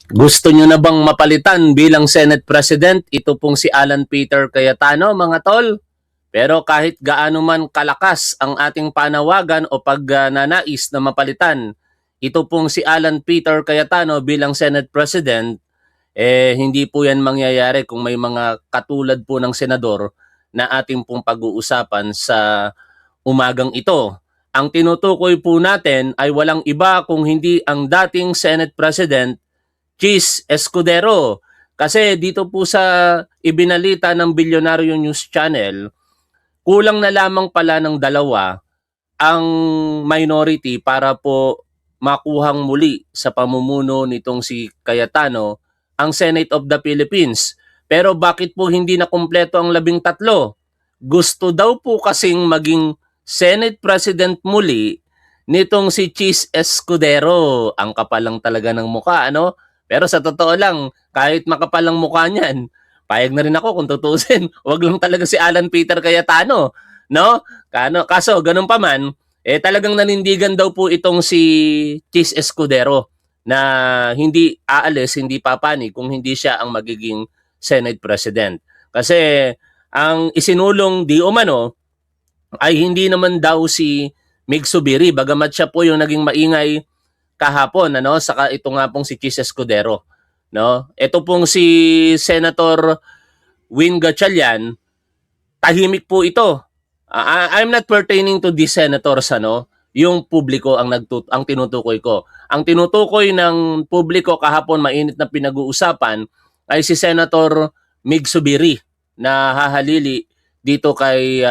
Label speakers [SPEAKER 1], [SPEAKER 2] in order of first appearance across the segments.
[SPEAKER 1] Gusto nyo na bang mapalitan bilang Senate President? Ito pong si Alan Peter Cayetano, mga tol. Pero kahit gaano man kalakas ang ating panawagan o pagnanais na mapalitan, ito pong si Alan Peter Cayetano bilang Senate President, hindi po yan mangyayari kung may mga katulad po ng senador na ating pong pag-uusapan sa umagang ito. Ang tinutukoy po natin ay walang iba kung hindi ang dating Senate President Cheese Escudero. Kasi dito po sa ibinalita ng Bilyonaryo News Channel, kulang na lamang pala ng dalawa ang minority para po makuhang muli sa pamumuno nitong si Cayetano ang Senate of the Philippines. Pero bakit po hindi na kumpleto ang 13? Gusto daw po kasing maging Senate President muli nitong si Cheese Escudero. Ang kapal lang talaga ng mukha, ano? Pero sa totoo lang, kahit makapal ang mukha niyan, payag na rin ako kung tutusin. Wag lang talaga si Alan Peter Cayetano, no? Kaso ganun pa man, talagang nanindigan daw po itong si Cheese Escudero na hindi aalis, hindi papanig kung hindi siya ang magiging Senate President. Kasi ang isinulong di umano ay hindi naman daw si Mig Subiri, bagamat siya po yung naging maingay kahapon, ano, saka ito nga pong si Cheese Escudero, no? Ito pong si Senator Win Gatchalian, tahimik po ito. I'm not pertaining to these senators, ano, yung publiko ang tinutukoy ko. Ang tinutukoy ng publiko kahapon, mainit na pinag-uusapan, ay si Senator Mig Subiri na hahalili dito kay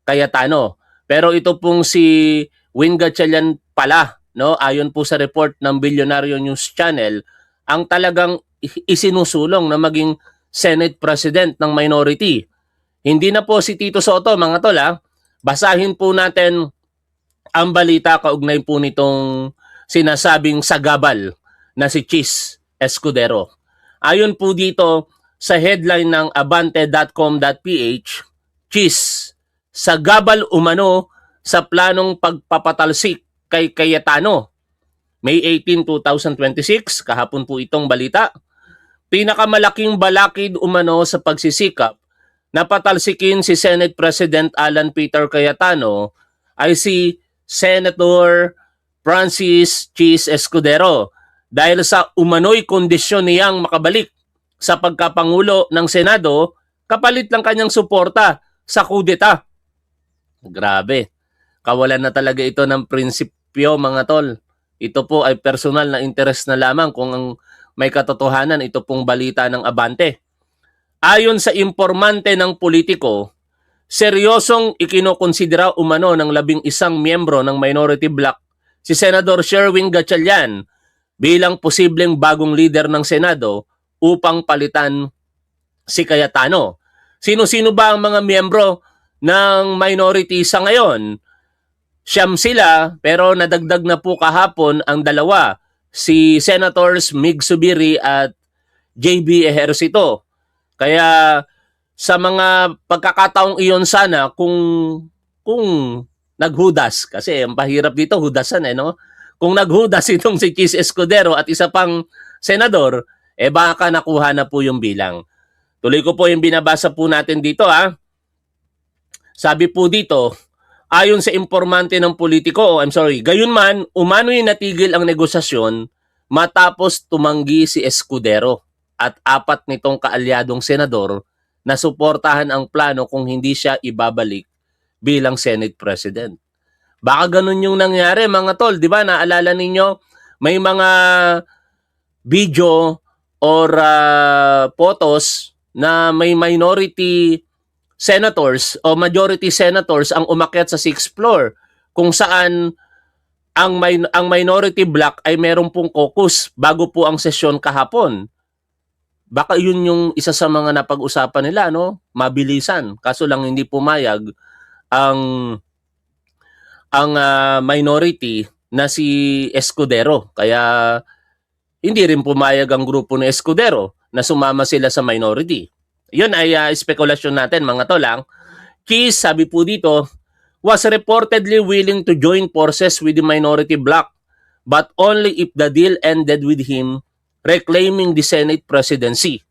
[SPEAKER 1] Cayetano. Pero ito pong si Win Gatchalian pala, no, ayon po sa report ng Bilyonaryo News Channel, ang talagang isinusulong na maging Senate President ng minority. Hindi na po si Tito Soto, mga tol, ha. Basahin po natin ang balita kaugnay po nitong sinasabing sagabal na si Cheese Escudero. Ayon po dito sa headline ng abante.com.ph, Cheese, sagabal umano sa planong pagpapatalsik kay Cayetano. May 18, 2026, kahapon po itong balita. Pinakamalaking balakid umano sa pagsisikap na patalsikin si Senate President Alan Peter Cayetano ay si Senator Francis Cheese Escudero dahil sa umano'y kondisyon niyang makabalik sa pagkapangulo ng Senado kapalit lang kanyang suporta sa kudeta. Grabe. Kawalan na talaga ito ng prinsipyo, mga tol. Ito po ay personal na interest na lamang kung ang may katotohanan ito pong balita ng Abante. Ayon sa impormante ng politiko, seryosong ikinokonsidera umano ng 11 miyembro ng minority bloc si Senador Sherwin Gatchalian bilang posibleng bagong leader ng Senado upang palitan si Cayetano. Sino-sino ba ang mga miyembro ng minority sa ngayon? Siyam sila, pero nadagdag na po kahapon ang dalawa, si Senators Mig Subiri at JB Ejercito. Kaya sa mga pagkakataong iyon sana kung naghudas, kasi ang pahirap dito hudasan, no? Kung naghudas itong si Cheese Escudero at isa pang senador, baka nakuha na po yung bilang. Tuloy ko po yung binabasa po natin dito, ha. Sabi po dito, ayon sa impormante ng politiko, gayunman, umano'y natigil ang negosasyon matapos tumanggi si Escudero at 4 nitong kaalyadong senador na suportahan ang plano kung hindi siya ibabalik bilang Senate President. Baka ganun yung nangyari, mga tol, di ba? Naalala ninyo, may mga video or photos na may minority senators o majority senators ang umakyat sa 6th floor kung saan ang minority block ay meron pong caucus bago po ang sesyon kahapon. Baka yun yung isa sa mga napag-usapan nila, no? Mabilisan. Kaso lang hindi pumayag ang minority na si Escudero. Kaya hindi rin pumayag ang grupo ni Escudero na sumama sila sa minority. Yun ay spekulasyon natin, mga tol, lang. Cheese, sabi po dito, was reportedly willing to join forces with the minority bloc, but only if the deal ended with him reclaiming the Senate presidency.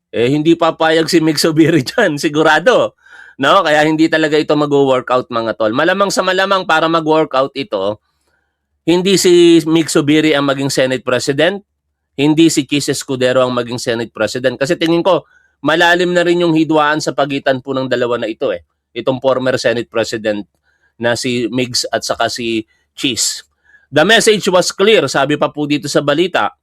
[SPEAKER 1] Hindi papayag si Mig Zubiri dyan, sigurado. No? Kaya hindi talaga ito mag-workout mga tol. Malamang sa malamang para mag-workout ito, hindi si Mig Zubiri ang maging Senate President, hindi si Chis Escudero ang maging Senate President. Kasi tingin ko, malalim na rin yung hidwaan sa pagitan po ng dalawa na ito Itong former Senate President na si Migs at saka si Chis. The message was clear, sabi pa po dito sa balita.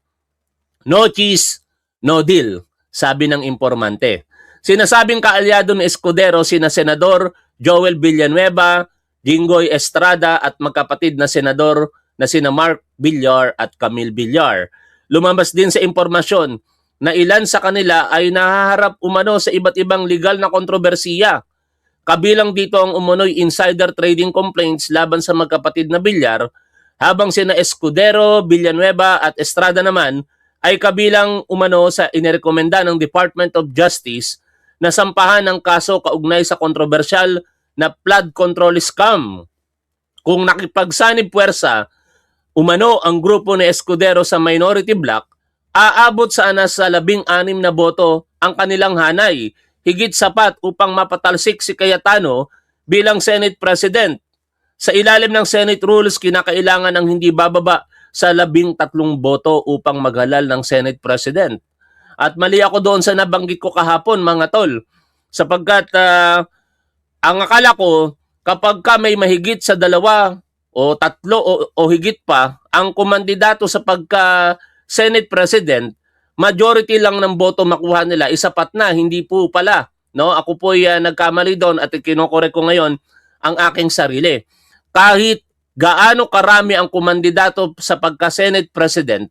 [SPEAKER 1] No Chis, no deal, sabi ng impormante. Sinasabing kaalyado ni Escudero sina Senador Joel Villanueva, Jinggoy Estrada at magkapatid na senador na sina Mark Villar at Camille Villar. Lumabas din sa impormasyon na ilan sa kanila ay nahaharap umano sa iba't ibang legal na kontrobersiya. Kabilang dito ang umunoy insider trading complaints laban sa magkapatid na Villar, habang sina Escudero, Villanueva at Estrada naman ay kabilang umano sa inirekomenda ng Department of Justice na sampahan ng kaso kaugnay sa kontrobersyal na flood control scam. Kung nakipagsanib puwersa umano ang grupo ni Escudero sa minority bloc, aabot sa nasa 16 na boto ang kanilang hanay, higit sapat upang mapatalsik si Cayetano bilang Senate President. Sa ilalim ng Senate rules, kinakailangan ng hindi bababa sa 13 boto upang maghalal ng Senate President. At mali ako doon sa nabanggit ko kahapon mga tol, sapagkat ang akala ko kapag ka may mahigit sa 2 o 3 o higit pa ang kumandidato sa pagka Senate President, majority lang ng boto makuha nila, isapat na, hindi po pala. No? Ako po ay nagkamali doon at kinokorek ko ngayon ang aking sarili. Kahit gaano karami ang kumandidato sa pagka-Senate President,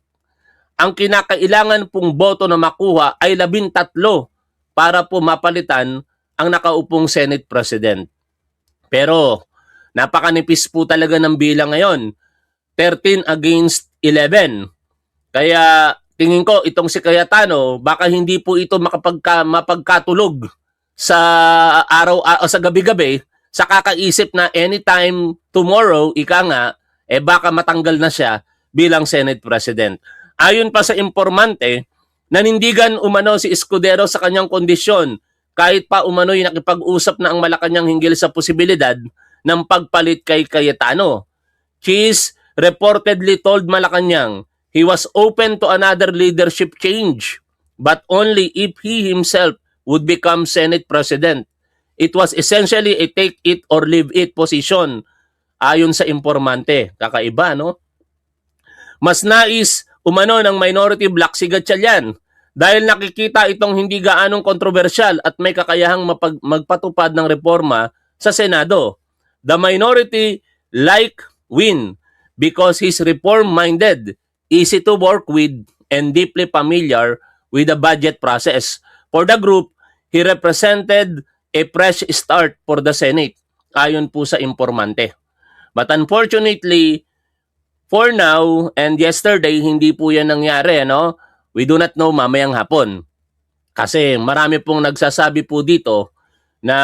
[SPEAKER 1] ang kinakailangan pong boto na makuha ay 13 para po mapalitan ang nakaupong Senate President. Pero napakanipis po talaga ng bilang ngayon, 13 against 11. Kaya tingin ko itong si Cayetano, baka hindi po ito mapagkatulog sa araw o sa gabi-gabi sa kakaisip na anytime tomorrow, ika nga, baka matanggal na siya bilang Senate President. Ayon pa sa impormante, nanindigan umano si Escudero sa kanyang kondisyon kahit pa umano'y nakipag-usap na ang Malacanang hinggil sa posibilidad ng pagpalit kay Cayetano. Chis reportedly told Malacanang he was open to another leadership change, but only if he himself would become Senate President. It was essentially a take it or leave it position, ayon sa impormante. Kakaiba, no? Mas nais umano ng minority bloc si Gatchalian dahil nakikita itong hindi gaanong kontrobersyal at may kakayahang magpatupad ng reforma sa Senado. The minority like win because he's reform-minded, easy to work with, and deeply familiar with the budget process. For the group, he represented a fresh start for the Senate, ayon po sa impormante. But unfortunately, for now and yesterday, hindi po yan nangyari. No? We do not know mamayang hapon. Kasi marami pong nagsasabi po dito na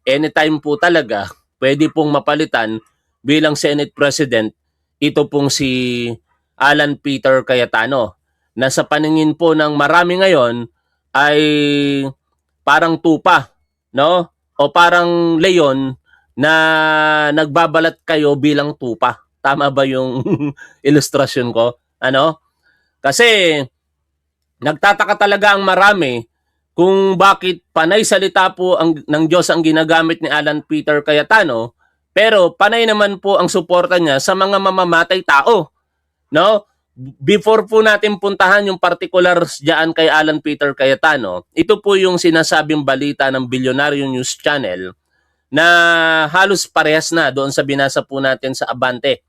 [SPEAKER 1] anytime po talaga, pwede pong mapalitan bilang Senate President, ito pong si Alan Peter Cayetano, na sa paningin po ng marami ngayon ay parang tupa, no? O parang leon na nagbabalat kayo bilang tupa. Tama ba yung ilustrasyon ko? Ano? Kasi nagtataka talaga ang marami kung bakit panay salita po ng Diyos ang ginagamit ni Alan Peter Cayetano, pero panay naman po ang suporta niya sa mga mamamatay tao. No? Before po natin puntahan yung particulars diyan kay Alan Peter Cayetano, ito po yung sinasabing balita ng Bilyonaryo News Channel na halos parehas na doon sa binasa po natin sa Abante.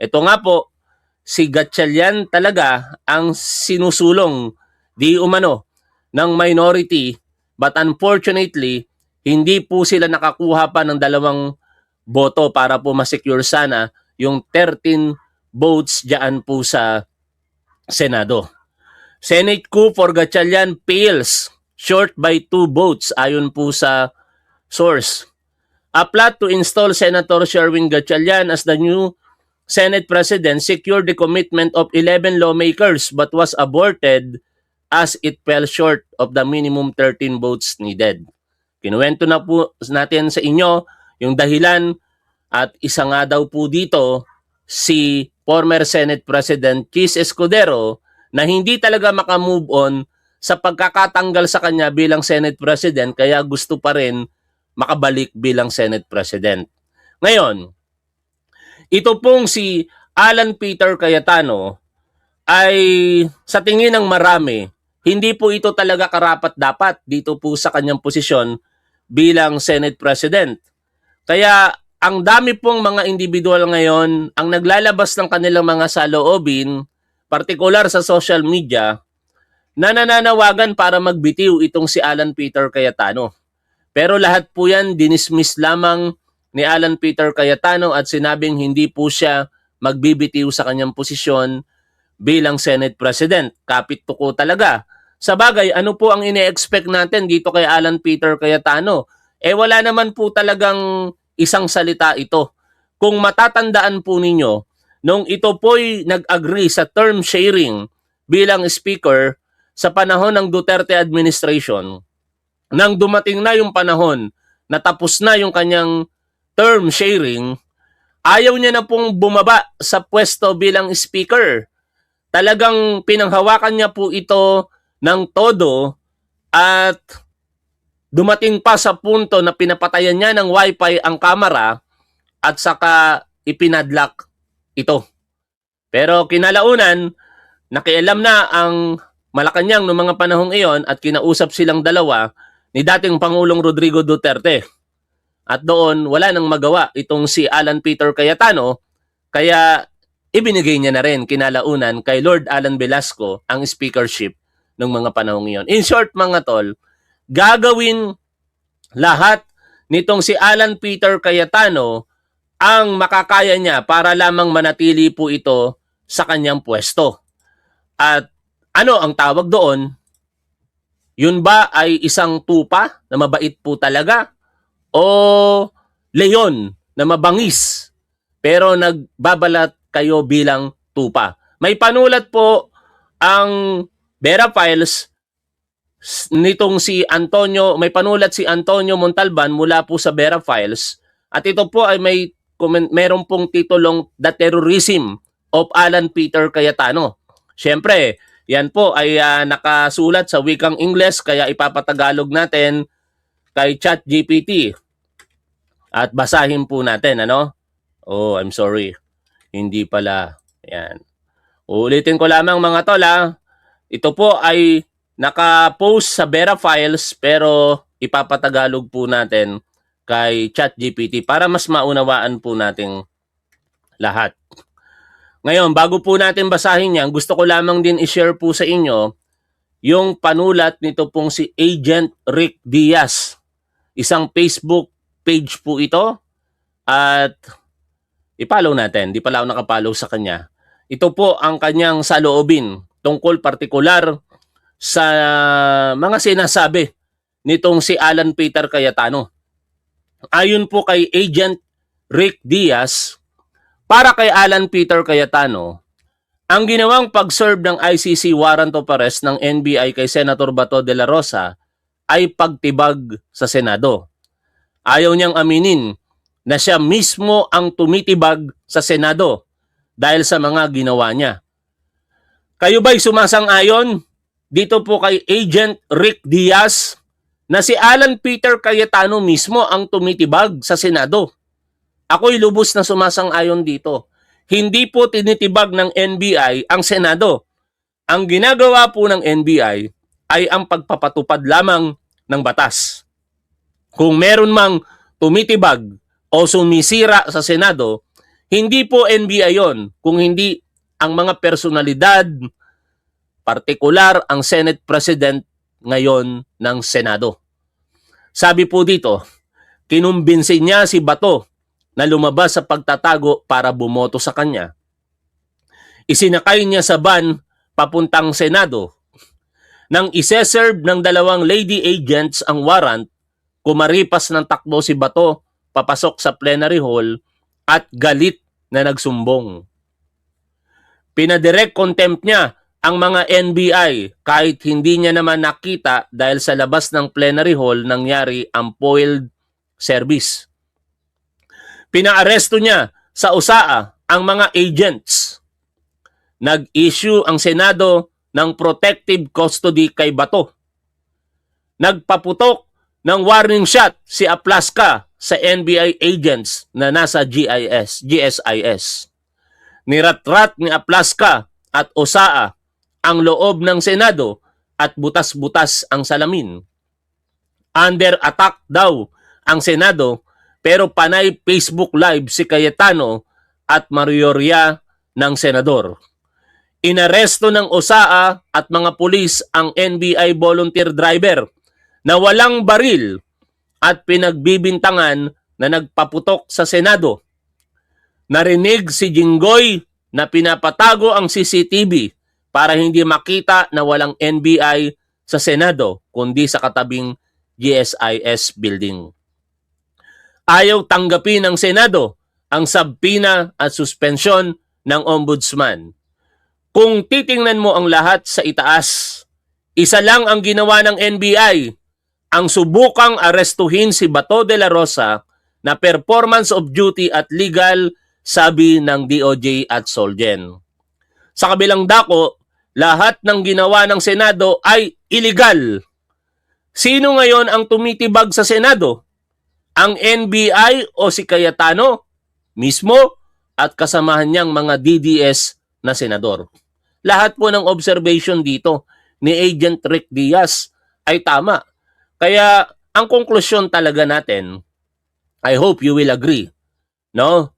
[SPEAKER 1] Ito nga po, si Gatchalian talaga ang sinusulong di umano ng minority, but unfortunately, hindi po sila nakakuha pa ng 2 boto para po masecure sana yung 13 votes diyan po sa Senado. Senate coup for Gatchalian fails, short by 2 votes ayon po sa source. A plot to install Senator Sherwin Gatchalian as the new Senate President secured the commitment of 11 lawmakers but was aborted as it fell short of the minimum 13 votes needed. Kinuwento na po natin sa inyo yung dahilan at isa nga daw po dito si former Senate President Chis Escudero na hindi talaga makamove on sa pagkakatanggal sa kanya bilang Senate President kaya gusto pa rin makabalik bilang Senate President. Ngayon, ito pong si Alan Peter Cayetano ay sa tingin ng marami, hindi po ito talaga karapat-dapat dito po sa kanyang posisyon bilang Senate President. Kaya ang dami pong mga individual ngayon ang naglalabas ng kanilang mga saloobin, partikular sa social media, na nananawagan para magbitiw itong si Alan Peter Cayetano. Pero lahat po yan dinismiss lamang ni Alan Peter Cayetano at sinabing hindi po siya magbibitiw sa kanyang posisyon bilang Senate President. Kapit tuko talaga. Sa bagay, ano po ang ine-expect natin dito kay Alan Peter Cayetano? Wala naman po talagang isang salita ito. Kung matatandaan po ninyo, nung ito po'y nag-agree sa term sharing bilang speaker sa panahon ng Duterte administration, nang dumating na yung panahon na tapos na yung kanyang term sharing, ayaw niya na pong bumaba sa pwesto bilang speaker. Talagang pinanghawakan niya po ito ng todo at dumating pa sa punto na pinapatayan niya ng wifi ang kamera at saka ipinadlock ito. Pero kinalaunan, nakialam na ang Malacanang noong mga panahong iyon at kinausap silang dalawa ni dating Pangulong Rodrigo Duterte. At doon, wala nang magawa itong si Alan Peter Cayetano, kaya ibinigay niya na rin kinalaunan kay Lord Alan Velasco ang speakership ng mga panahong iyon. In short mga tol, gagawin lahat nitong si Alan Peter Cayetano ang makakaya niya para lamang manatili po ito sa kanyang pwesto. At ano ang tawag doon? Yun ba ay isang tupa na mabait po talaga? O leon na mabangis pero nagbabalat kayo bilang tupa? May panulat po ang Vera Files nitong si Antonio, may panulat si Antonio Montalban mula po sa Vera Files at ito po ay meron pong titulong The Terrorism of Alan Peter Cayetano. Siyempre, yan po ay nakasulat sa wikang Ingles kaya ipapatagalog natin kay ChatGPT at basahin po natin, ano? Oh, I'm sorry. Hindi pala. Yan. Ulitin ko lamang mga tol, ito po ay naka-post sa Vera Files pero ipapatagalog po natin kay ChatGPT para mas maunawaan po nating lahat. Ngayon, bago po natin basahin yan, gusto ko lamang din i-share po sa inyo yung panulat nito pong si Agent Rick Diaz. Isang Facebook page po ito at i-follow natin. Di pala ako nakapollow sa kanya. Ito po ang kanyang saloobin tungkol partikular sa mga sinasabi nitong si Alan Peter Cayetano. Ayon po kay Agent Rick Diaz, para kay Alan Peter Cayetano, ang ginawang pag-serve ng ICC warrant of arrest ng NBI kay Senator Bato de la Rosa ay pagtibag sa Senado. Ayaw niyang aminin na siya mismo ang tumitibag sa Senado dahil sa mga ginawa niya. Kayo ba'y sumasang-ayon dito po kay Agent Rick Diaz na si Alan Peter Cayetano mismo ang tumitibag sa Senado? Ako'y lubos na sumasang-ayon dito. Hindi po tinitibag ng NBI ang Senado. Ang ginagawa po ng NBI ay ang pagpapatupad lamang ng batas. Kung meron mang tumitibag o sumisira sa Senado, hindi po NBI yon, kung hindi ang mga personalidad, partikular ang Senate President ngayon ng Senado. Sabi po dito, kinumbinsi niya si Bato na lumabas sa pagtatago para bumoto sa kanya. Isinakay niya sa van papuntang Senado. Nang iseserve ng dalawang lady agents ang warrant, kumaripas ng takbo si Bato papasok sa plenary hall at galit na nagsumbong. Pinadirect contempt niya ang mga NBI kahit hindi niya naman nakita dahil sa labas ng plenary hall nangyari ang foiled service. Pinaaresto niya sa USAA ang mga agents. Nag-issue ang Senado ng protective custody kay Bato. Nagpaputok ng warning shot si Aplaska sa NBI agents na nasa GSIS. Niratrat ni Aplaska at USAA ang loob ng Senado at butas-butas ang salamin. Under attack daw ang Senado pero panay Facebook Live si Cayetano at mayorya ng senador. Inaresto ng USAA at mga pulis ang NBI volunteer driver na walang baril at pinagbibintangan na nagpaputok sa Senado. Narinig si Jinggoy na pinapatago ang CCTV para hindi makita na walang NBI sa Senado kundi sa katabing GSIS building. Ayaw tanggapin ng Senado ang subpoena at suspensyon ng ombudsman. Kung titingnan mo ang lahat sa itaas, isa lang ang ginawa ng NBI, ang subukang arestuhin si Bato de la Rosa na performance of duty at legal, sabi ng DOJ at Solgen. Sa kabilang dako, lahat ng ginawa ng Senado ay illegal. Sino ngayon ang tumitibag sa Senado? Ang NBI o si Cayetano mismo at kasamahan niyang mga DDS na senador? Lahat po ng observation dito ni Agent Rick Diaz ay tama. Kaya ang konklusyon talaga natin, I hope you will agree, no?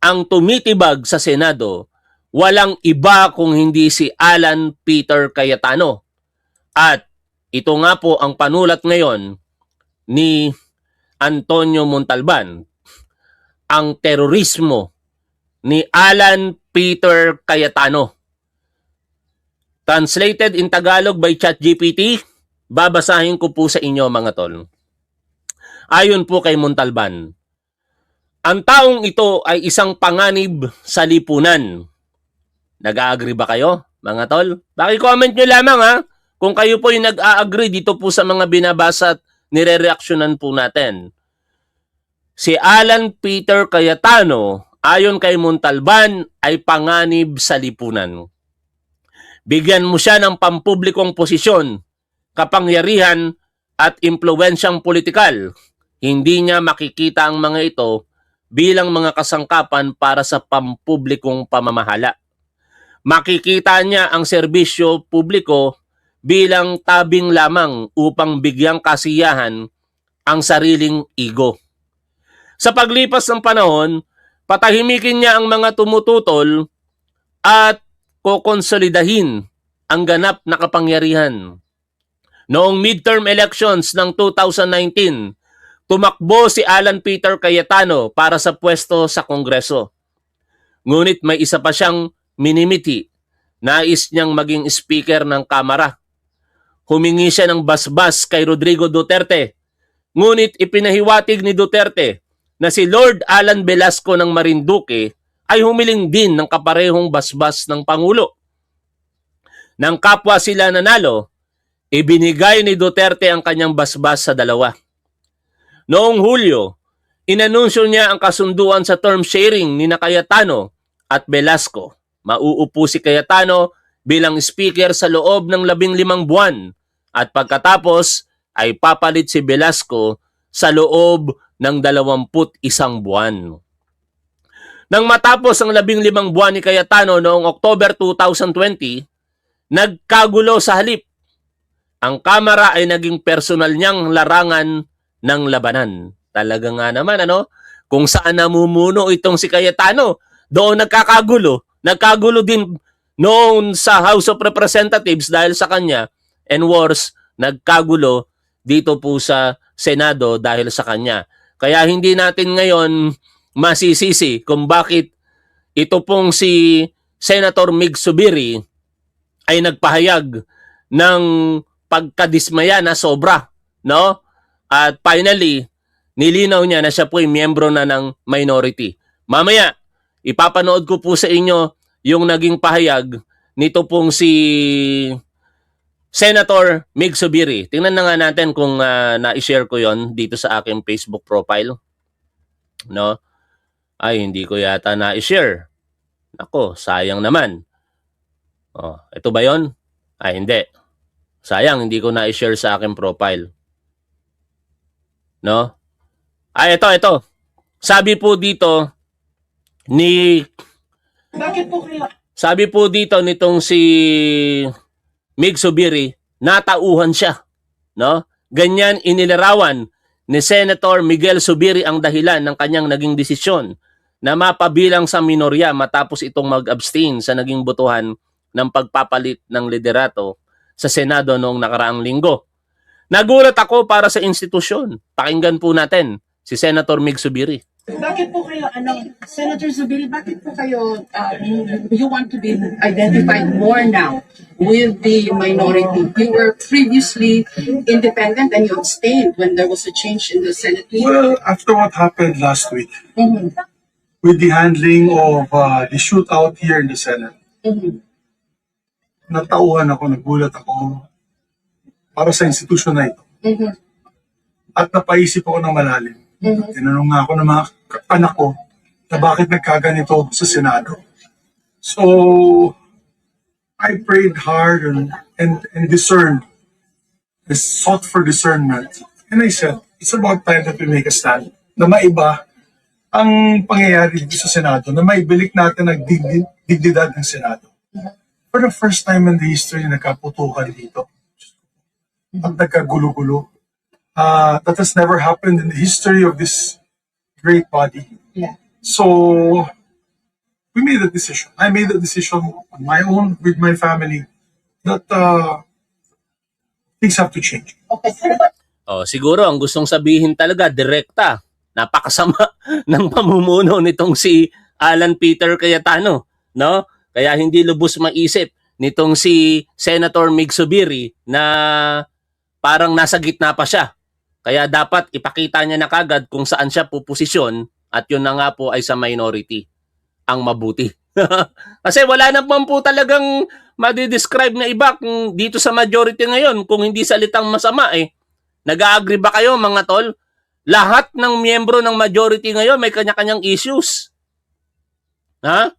[SPEAKER 1] Ang tumitibag sa Senado, walang iba kung hindi si Alan Peter Cayetano. At ito nga po ang panulat ngayon ni Antonio Montalban, ang terorismo ni Alan Peter Cayetano. Translated in Tagalog by ChatGPT, babasahin ko po sa inyo mga tol. Ayon po kay Montalban, ang taong ito ay isang panganib sa lipunan. Nag-a-agree ba kayo, mga tol? Paki-comment nyo lamang ha, kung kayo po yung nag-a-agree dito po sa mga binabasa at nire-reaksyonan po natin. Si Alan Peter Cayetano, ayon kay Montalban, ay panganib sa lipunan. Bigyan mo siya ng pampublikong posisyon, kapangyarihan at impluwensyang politikal. Hindi niya makikita ang mga ito bilang mga kasangkapan para sa pampublikong pamamahala. Makikita niya ang serbisyo publiko bilang tabing lamang upang bigyang kasiyahan ang sariling ego. Sa paglipas ng panahon, patahimikin niya ang mga tumututol at kokonsolidahin ang ganap na kapangyarihan. Noong midterm elections ng 2019, tumakbo si Alan Peter Cayetano para sa pwesto sa Kongreso. Ngunit may isa pa siyang minimiti. Nais niyang maging speaker ng Kamara. Humingi siya ng basbas kay Rodrigo Duterte. Ngunit ipinahiwatig ni Duterte na si Lord Alan Velasco ng Marinduque ay humiling din ng kaparehong basbas ng Pangulo. Nang kapwa sila nanalo, ibinigay ni Duterte ang kanyang basbas sa dalawa. Noong Hulyo, inanunsyo niya ang kasunduan sa term sharing ni Cayetano at Velasco. Mauupo si Cayetano bilang speaker sa loob ng 15 buwan at pagkatapos ay papalit si Velasco sa loob ng 21 buwan. Nang matapos ang 15 buwan ni Cayetano noong October 2020, nagkagulo sa halip. Ang Kamara ay naging personal niyang larangan ng labanan. Talaga nga naman, ano? Kung saan namumuno itong si Cayetano, doon nagkakagulo. Nagkagulo din noon sa House of Representatives dahil sa kanya. And worse, nagkagulo dito po sa Senado dahil sa kanya. Kaya hindi natin ngayon masisisi kung bakit ito pong si Senator Mig Zubiri ay nagpahayag ng pagkadismaya na sobra, no? At finally, nilinaw niya na siya po ay miyembro na ng minority. Mamaya, ipapanood ko po sa inyo yung naging pahayag nito pong si Senator Mig Zubiri. Tingnan na nga natin kung na-share ko yon dito sa aking Facebook profile. No? Ay, hindi ko yata na-share. Nako, sayang naman. Oh, ito ba yon? Ay, hindi. Sayang, hindi ko na-share sa aking profile. No? Ay, ito. Sabi po dito ni...
[SPEAKER 2] Bakit po kayo?
[SPEAKER 1] Sabi po dito nitong si Mig Zubiri, natauhan siya. No? Ganyan inilarawan ni Senator Miguel Zubiri ang dahilan ng kanyang naging desisyon na mapabilang sa minorya matapos itong mag-abstain sa naging botohan ng pagpapalit ng liderato sa Senado noong nakaraang linggo. Nagulat ako para sa institusyon. Pakinggan po natin si Senator Mig Zubiri.
[SPEAKER 2] Bakit po kayo, Senator Zubiri, bakit po kayo, you want to be identified more now with the minority? You were previously independent and you abstained when there was a change in the Senate leader.
[SPEAKER 3] Well, after what happened last week,
[SPEAKER 2] Mhm.
[SPEAKER 3] with the handling of the shootout here in the Senate,
[SPEAKER 2] Mhm.
[SPEAKER 3] natauhan ako, nagulat ako para sa institusyon na ito.
[SPEAKER 2] Mhm.
[SPEAKER 3] At napaisip ako ng malalim.
[SPEAKER 2] Mhm.
[SPEAKER 3] Tinanong nga ako ng mga anak ko na bakit nagkaganito sa Senado. So, I prayed hard and discerned, sought for discernment. And I said, it's about time that we make a stand na maiba ang pangyayari dito sa Senado, na maibalik natin ang dignidad ng Senado. For the first time in the history, nagkaputukan dito. At nagkagulo-gulo. That has never happened in the history of this great body.
[SPEAKER 2] Yeah.
[SPEAKER 3] So, we made a decision. I made a decision on my own, with my family, that things have to change.
[SPEAKER 2] Okay.
[SPEAKER 1] Oh, siguro ang gustong sabihin talaga direkta. Napakasama ng pamumuno nitong si Alan Peter Cayetano, no? Kaya hindi lubos maisip nitong si Senator Mig Zubiri na parang nasa gitna pa siya. Kaya dapat ipakita niya na kagad kung saan siya puposisyon at yun na nga po ay sa minority ang mabuti. Kasi wala naman po talagang madidescribe na iba kung dito sa majority ngayon kung hindi salitang masama eh. Nag-a-agree ba kayo mga tol? Lahat ng miyembro ng majority ngayon may kanya-kanyang issues. Ha?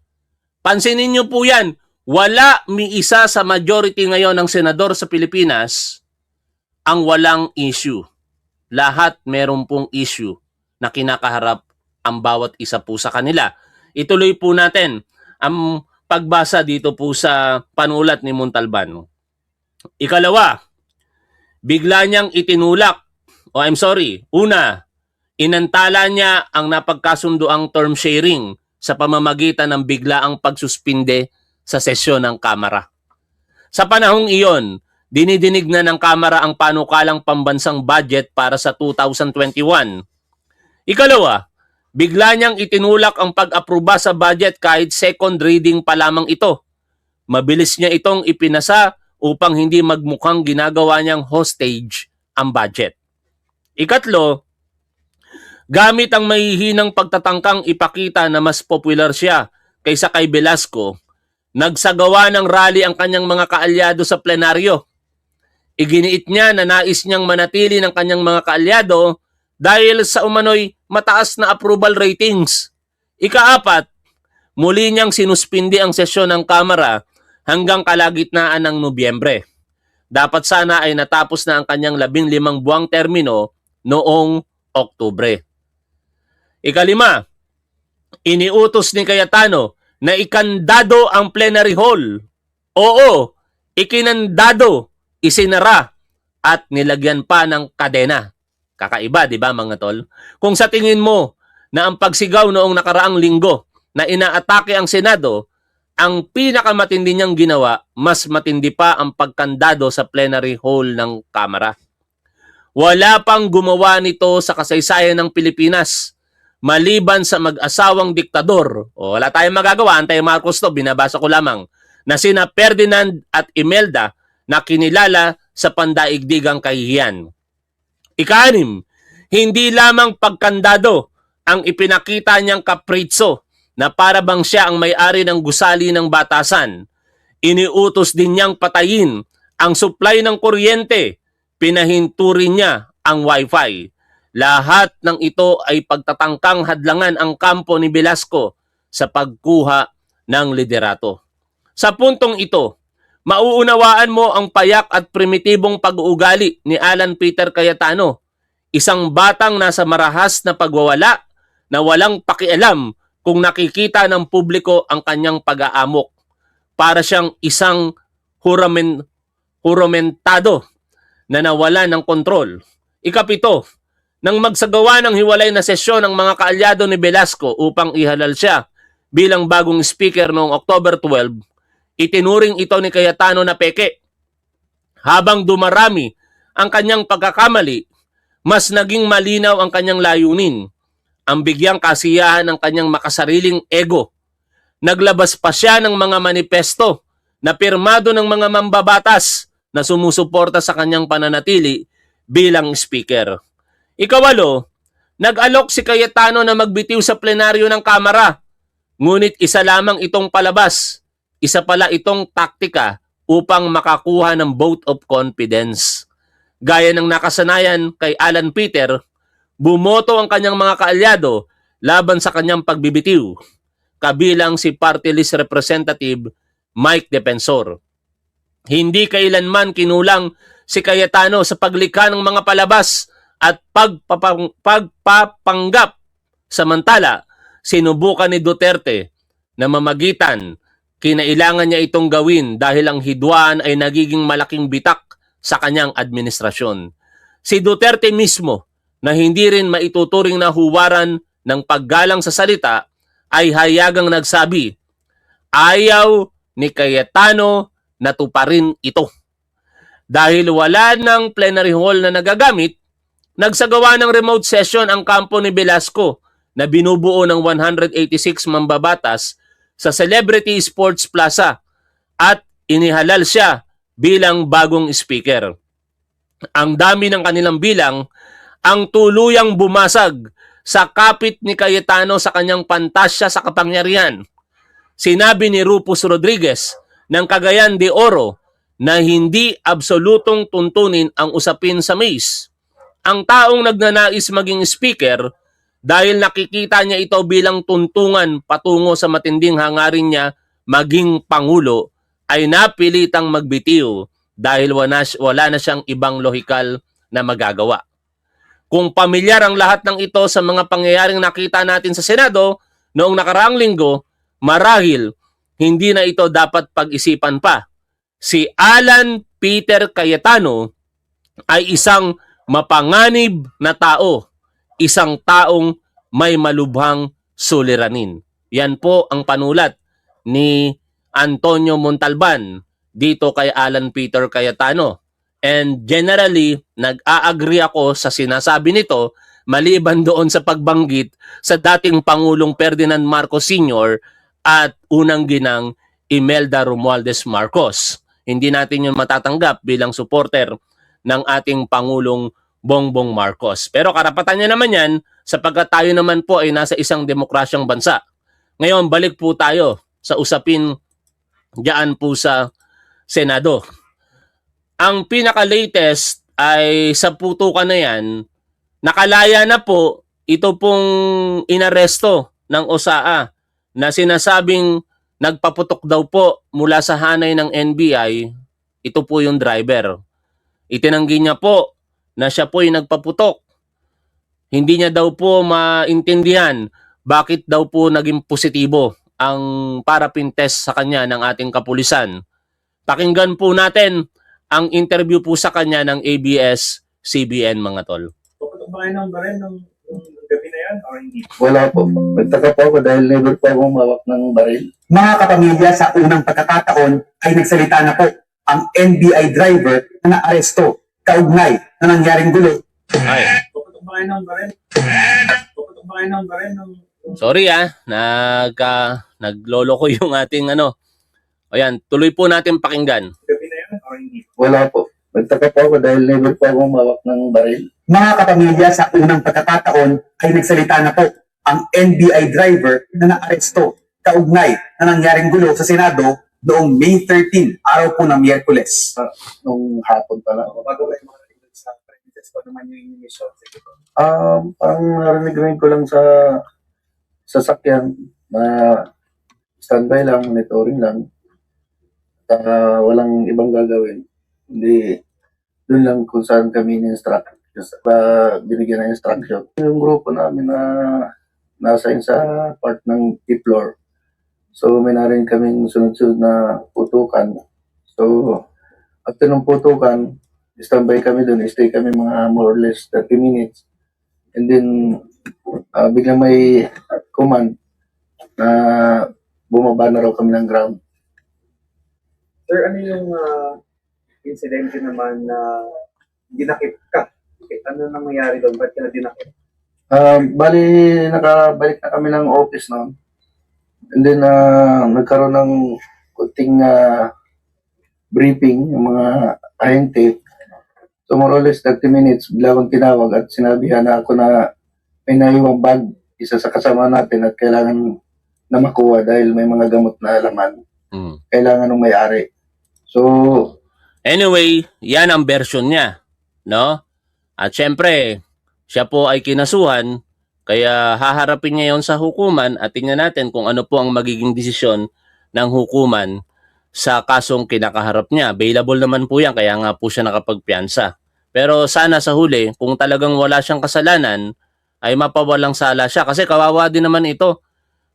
[SPEAKER 1] Pansinin niyo po yan. Wala miisa sa majority ngayon ng senador sa Pilipinas ang walang issue. Lahat meron pong issue na kinakaharap ang bawat isa po sa kanila. Ituloy po natin ang pagbasa dito po sa panulat ni Montalban. Ikalawa, bigla niyang itinulak, una, inantala niya ang napagkasunduang term sharing sa pamamagitan ng biglaang pagsuspinde sa sesyon ng Kamara. Sa panahong iyon, dinidinig na ng Kamara ang panukalang pambansang budget para sa 2021. Ikalawa, bigla niyang itinulak ang pag-aproba sa budget kahit second reading pa lamang ito. Mabilis niya itong ipinasa upang hindi magmukhang ginagawa niyang hostage ang budget. Ikatlo, gamit ang mahihinang pagtatangkang ipakita na mas popular siya kaysa kay Velasco, nagsagawa ng rally ang kanyang mga kaalyado sa plenaryo. Iginiit niya na nais niyang manatili ng kanyang mga kaalyado dahil sa umano'y mataas na approval ratings. Ikaapat, muli niyang sinuspindi ang sesyon ng Kamara hanggang kalagitnaan ng Nobyembre. Dapat sana ay natapos na ang kanyang 15 buwang termino noong Oktubre. Ikalima, iniutos ni Cayetano na ikandado ang plenary hall. Oo, ikinandado, isinara at nilagyan pa ng kadena. Kakaiba, di ba mga tol? Kung sa tingin mo na ang pagsigaw noong nakaraang linggo na inaatake ang Senado, ang pinakamatindi niyang ginawa, mas matindi pa ang pagkandado sa plenary hall ng Kamara. Wala pang gumawa nito sa kasaysayan ng Pilipinas maliban sa mag-asawang diktador. O, wala tayong magagawa, Antay Marcos to, binabasa ko lamang, na sina Ferdinand at Imelda na kinilala sa pandaigdigang kahihiyan. Ika-6, hindi lamang pagkandado ang ipinakita niyang kapritso na para bang siya ang may-ari ng gusali ng batasan. Iniutos din niyang patayin ang supply ng kuryente. Pinahinto rin niya ang wifi. Lahat ng ito ay pagtatangkang hadlangan ang kampo ni Velasco sa pagkuha ng liderato. Sa puntong ito, mauunawaan mo ang payak at primitibong pag-uugali ni Alan Peter Cayetano, isang batang nasa marahas na pagwawala na walang pakialam kung nakikita ng publiko ang kanyang pag-aamok. Para siyang isang huramentado na nawala ng kontrol. Ikapito, nang magsagawa ng hiwalay na sesyon ng mga kaalyado ni Velasco upang ihalal siya bilang bagong speaker noong October 12, itinuring ito ni Cayetano na peke. Habang dumarami ang kanyang pagkakamali, mas naging malinaw ang kanyang layunin, ang bigyang kasiyahan ng kanyang makasariling ego. Naglabas pa siya ng mga manifesto na pirmado ng mga mambabatas na sumusuporta sa kanyang pananatili bilang speaker. Ikawalo, nag-alok si Cayetano na magbitiw sa plenaryo ng Kamara, ngunit isa lamang itong palabas. Isa pala itong taktika upang makakuha ng vote of confidence. Gaya ng nakasanayan kay Alan Peter, bumoto ang kanyang mga kaalyado laban sa kanyang pagbibitiw, kabilang si Party List Representative Mike Defensor. Hindi kailanman kinulang si Cayetano sa paglikha ng mga palabas at pagpapanggap. Samantala, sinubukan ni Duterte na mamagitan. Kinailangan niya itong gawin dahil ang hidwaan ay nagiging malaking bitak sa kanyang administrasyon. Si Duterte mismo, na hindi rin maituturing na huwaran ng paggalang sa salita, ay hayagang nagsabi, ayaw ni Cayetano na tuparin ito. Dahil wala ng plenary hall na nagagamit, nagsagawa ng remote session ang kampo ni Velasco na binubuo ng 186 mambabatas sa Celebrity Sports Plaza at inihalal siya bilang bagong speaker. Ang dami ng kanilang bilang ang tuluyang bumasag sa kapit ni Cayetano sa kanyang pantasya sa kapangyarihan. Sinabi ni Rufus Rodriguez ng Cagayan de Oro na hindi absolutong tuntunin ang usapin sa MAIS. Ang taong nagnanais maging speaker dahil nakikita niya ito bilang tuntungan patungo sa matinding hangarin niya maging pangulo ay napilitang magbitiw dahil wala na siyang ibang lohikal na magagawa. Kung pamilyar ang lahat ng ito sa mga pangyayaring nakita natin sa Senado noong nakaraang linggo, marahil hindi na ito dapat pag-isipan pa. Si Alan Peter Cayetano ay isang mapanganib na tao, isang taong may malubhang suliranin. Yan po ang panulat ni Antonio Montalban dito kay Alan Peter Cayetano. And generally, nag-a-agree ako sa sinasabi nito maliban doon sa pagbanggit sa dating Pangulong Ferdinand Marcos Sr. at unang ginang Imelda Romualdez Marcos. Hindi natin yun matatanggap bilang supporter ng ating Pangulong Bongbong Marcos. Pero karapatan niya naman yan sapagkat tayo naman po ay nasa isang demokrasyang bansa. Ngayon, balik po tayo sa usapin diyan po sa Senado. Ang pinaka-latest ay sa putukan na yan, nakalaya na po ito pong inaresto ng OSAA na sinasabing nagpaputok daw po mula sa hanay ng NBI, ito po yung driver. Itinanggi niya po na siya po yung nagpaputok. Hindi niya daw po maintindihan bakit daw po naging positibo ang parapin test sa kanya ng ating kapulisan. Pakinggan po natin ang interview po sa kanya ng ABS-CBN, mga tol.
[SPEAKER 4] Pagkakabayan ng baril ng gabi na yan o hindi?
[SPEAKER 5] Wala po. Nagtaka po ako dahil never po akong mawak ng baril.
[SPEAKER 6] Mga kapamilya, sa unang pagkakataon ay nagsalita na po ang NBI driver na naaresto kaugnay na nangyaring gulo.
[SPEAKER 1] Ay.
[SPEAKER 4] Pagkakabayan ng baril. Pagkakabayan ng baril ng...
[SPEAKER 1] Sorry naglolo ko yung ating ano. O yan, tuloy po natin pakinggan.
[SPEAKER 4] gabi na yan o hindi?
[SPEAKER 5] Wala po. Nagtaka po ako dahil never po akong mawak ng baril.
[SPEAKER 6] Mga kapamilya, sa unang pagkakataon ay nagsalita na po ang NBI driver na naaresto kaugnay na nangyaring gulo sa Senado noong May 13, araw po ng Miyerkules.
[SPEAKER 5] nung hapon pala.
[SPEAKER 4] Bago kayo makarinig sa premises ko naman yung mission. Sige po.
[SPEAKER 5] Ang narinig ko lang sa sasakyan na standby lang, monitoring lang. Walang ibang gagawin. Hindi, doon lang kung saan kami in-instruct. Binigyan ng instruction. Yung grupo namin na nasa sa part ng floor. So may na rin kaming sunod-sunod na putukan. So after ng putukan, standby kami doon. Stay kami mga more or less 30 minutes. And then biglang may command na bumaba na raw kami ng ground.
[SPEAKER 4] Sir, ano yung incident naman na dinakip ka? Ano nang nangyari doon? Ba't ka na dinakip?
[SPEAKER 5] Bali, nakabalik na kami ng office noon. And then, nagkaroon ng kunting briefing yung mga ahente. So, more or less 30 minutes, bigla akong tinawag at sinabihan na ako na may naiwang bag, isa sa kasama natin at kailangan na makuha dahil may mga gamot na laman. Kailangan ng may-ari. So,
[SPEAKER 1] Anyway, yan ang version niya, no? At syempre, siya po ay kinasuhan, kaya haharapin niya yon sa hukuman at tingnan natin kung ano po ang magiging desisyon ng hukuman sa kasong kinakaharap niya. Available naman po yan, kaya nga po siya nakapagpiyansa. Pero sana sa huli, kung talagang wala siyang kasalanan, ay mapawalang sala siya. Kasi kawawa din naman ito.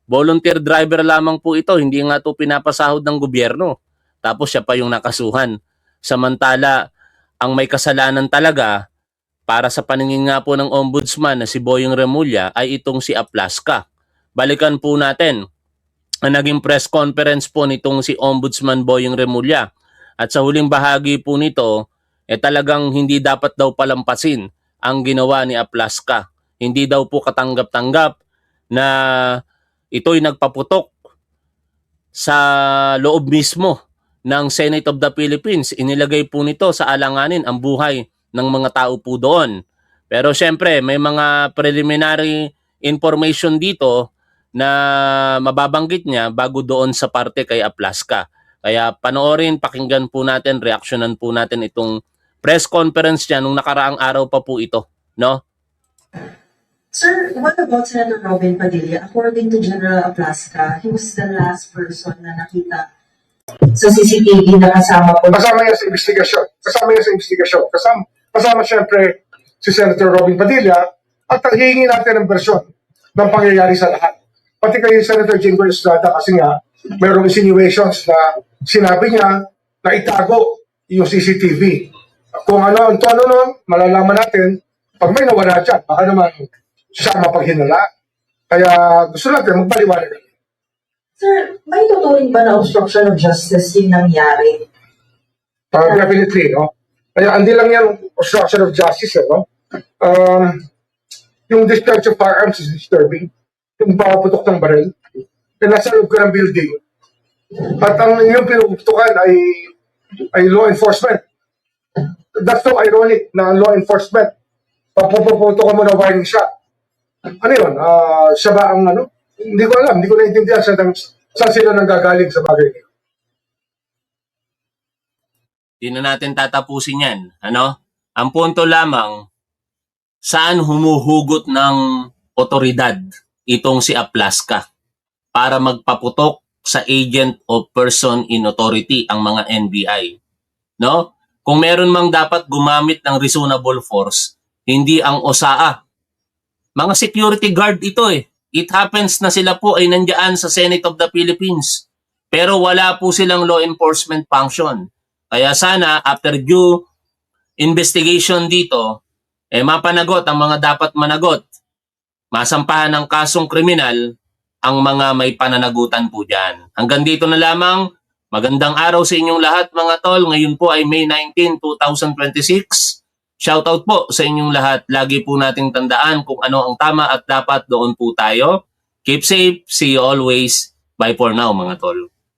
[SPEAKER 1] Volunteer driver lamang po ito, hindi nga ito pinapasahod ng gobyerno. Tapos siya pa yung nakasuhan. Samantala, ang may kasalanan talaga, para sa paningin nga po ng ombudsman na si Boyong Remulla, ay itong si Aplaska. Balikan po natin ang naging press conference po nitong si Ombudsman Boyong Remulla. At sa huling bahagi po nito, talagang hindi dapat daw palampasin ang ginawa ni Aplaska. Hindi daw po katanggap-tanggap na ito'y nagpaputok sa loob mismo ng Senate of the Philippines. Inilagay po nito sa alanganin ang buhay ng mga tao po doon. Pero syempre, may mga preliminary information dito na mababanggit niya bago doon sa parte kay Aplaska. Kaya panoorin, pakinggan po natin, reaksyonan po natin itong press conference niya nung nakaraang araw pa po ito, no?
[SPEAKER 7] Sir, what about Senator Robin Padilla? According to General Aplaska, he was the last person na nakita sa CCTV na kasama po.
[SPEAKER 3] Kasama yan sa investigasyon. Kasama siyempre si Senator Robin Padilla at hihingi natin ng versyon ng pangyayari sa lahat. Pati kay Senator Jingo Estrada kasi nga mayroong insinuations na sinabi niya na itago yung CCTV. Kung ano nun, malalaman natin pag may nawala dyan. Baka naman siya mapaghinala. Kaya gusto natin magpaliwanag.
[SPEAKER 7] Sir, may tuturing ba na obstruction of justice yung nangyari?
[SPEAKER 3] Definitely, no? Kaya hindi lang yan obstruction of justice, no? Yung discharge of firearms is disturbing. Yung papaputok ng baril. Yung nasa loob ka ng building. At ang yung pinuputukan ay law enforcement. That's so ironic na law enforcement. Papuputukan mo na warning shot. Ano yun? Siya ba ang ano? Hindi ko alam. Hindi ko naintindihan saan sila nanggagaling sa bagay niyo.
[SPEAKER 1] Di na natin tatapusin yan. Ano? Ang punto lamang, saan humuhugot ng otoridad itong si Aplaska para magpaputok sa agent o person in authority ang mga NBI. No? Kung meron mang dapat gumamit ng reasonable force, hindi ang OSAA. Mga security guard ito eh. It happens na sila po ay nandiyan sa Senate of the Philippines. Pero wala po silang law enforcement function. Kaya sana after due investigation dito, mapanagot ang mga dapat managot. Masampahan ng kasong kriminal ang mga may pananagutan po dyan. Hanggang dito na lamang. Magandang araw sa inyong lahat mga tol. Ngayon po ay May 19, 2026. Shoutout po sa inyong lahat. Lagi po nating tandaan kung ano ang tama at dapat doon po tayo. Keep safe. See you always. Bye for now mga tol.